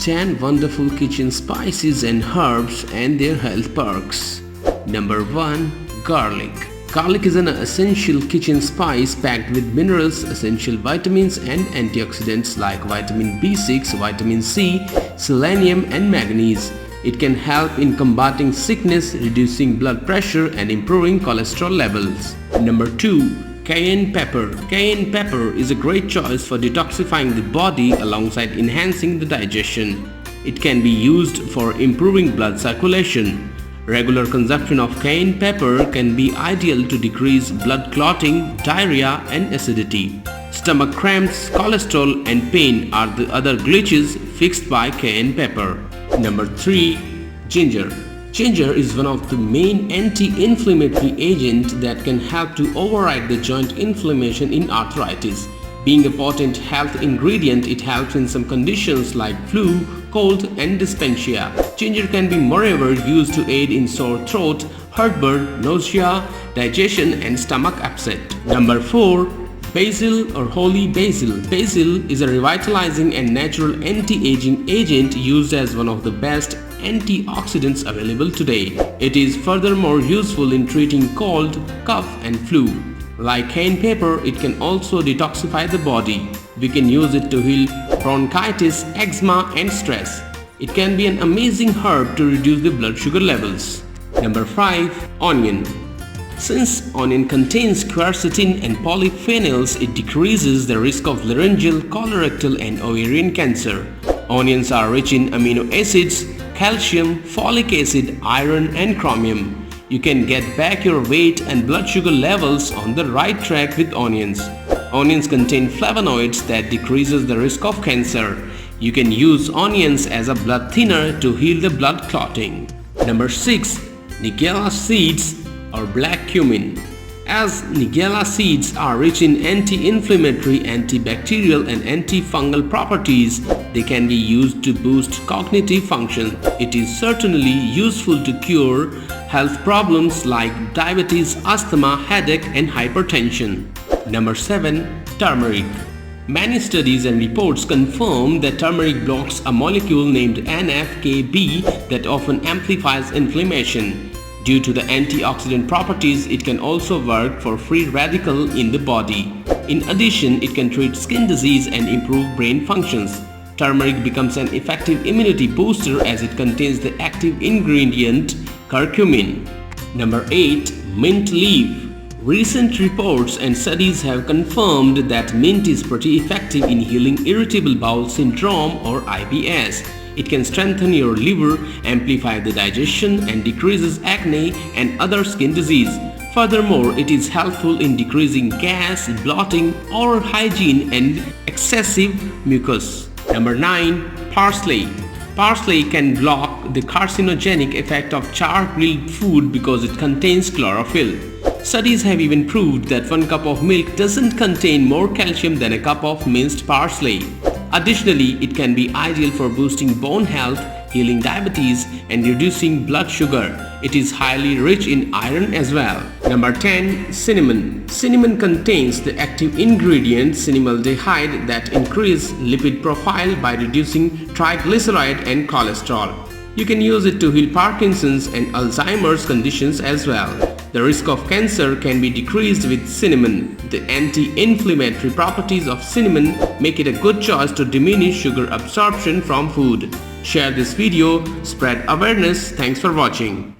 10 wonderful kitchen spices and herbs and their health perks. Number 1. Garlic. Garlic is an essential kitchen spice packed with minerals, essential vitamins and antioxidants like vitamin B6, vitamin C, selenium and manganese. It can help in combating sickness, reducing blood pressure and improving cholesterol levels. Number 2. Cayenne pepper. Cayenne pepper is a great choice for detoxifying the body alongside enhancing the digestion. It can be used for improving blood circulation. Regular consumption of cayenne pepper can be ideal to decrease blood clotting, diarrhea and acidity. Stomach cramps, cholesterol and pain are the other glitches fixed by cayenne pepper. Number 3. Ginger. Ginger is one of the main anti-inflammatory agents that can help to override the joint inflammation in arthritis. Being a potent health ingredient, it helps in some conditions like flu, cold and dyspepsia. Ginger can be moreover used to aid in sore throat, heartburn, nausea, digestion and stomach upset. Number 4. Basil or holy basil. Basil is a revitalizing and natural anti-aging agent used as one of the best antioxidants available today. It is furthermore useful in treating cold, cough and flu. Like cayenne pepper, it can also detoxify the body. We can use it to heal bronchitis, eczema and stress. It can be an amazing herb to reduce the blood sugar levels. Number 5. Onion. Since onion contains quercetin and polyphenols, it decreases the risk of laryngeal, colorectal and ovarian cancer. Onions are rich in amino acids, calcium, folic acid, iron and chromium. You can get back your weight and blood sugar levels on the right track with onions. Onions contain flavonoids that decreases the risk of cancer. You can use onions as a blood thinner to heal the blood clotting. Number 6. Nigella seeds or black cumin. As nigella seeds are rich in anti-inflammatory, antibacterial and antifungal properties, they can be used to boost cognitive function. It is certainly useful to cure health problems like diabetes, asthma, headache and hypertension. Number 7. Turmeric. Many studies and reports confirm that turmeric blocks a molecule named NF-κB that often amplifies inflammation. Due to the antioxidant properties, it can also work for free radical in the body. In addition, it can treat skin disease and improve brain functions. Turmeric becomes an effective immunity booster as it contains the active ingredient curcumin. Number 8. Mint leaf. Recent reports and studies have confirmed that mint is pretty effective in healing irritable bowel syndrome or IBS. It can strengthen your liver, amplify the digestion and decreases acne and other skin disease. Furthermore, it is helpful in decreasing gas, bloating, oral hygiene and excessive mucus. Number 9. Parsley. Parsley can block the carcinogenic effect of char-grilled food because it contains chlorophyll. Studies have even proved that 1 cup of milk doesn't contain more calcium than a cup of minced parsley. Additionally, it can be ideal for boosting bone health, healing diabetes and reducing blood sugar. It is highly rich in iron as well. Number 10. Cinnamon. Cinnamon contains the active ingredient cinnamaldehyde that increase lipid profile by reducing triglyceride and cholesterol. You can use it to heal Parkinson's and Alzheimer's conditions as well. The risk of cancer can be decreased with cinnamon. The anti-inflammatory properties of cinnamon make it a good choice to diminish sugar absorption from food. Share this video, spread awareness. Thanks for watching.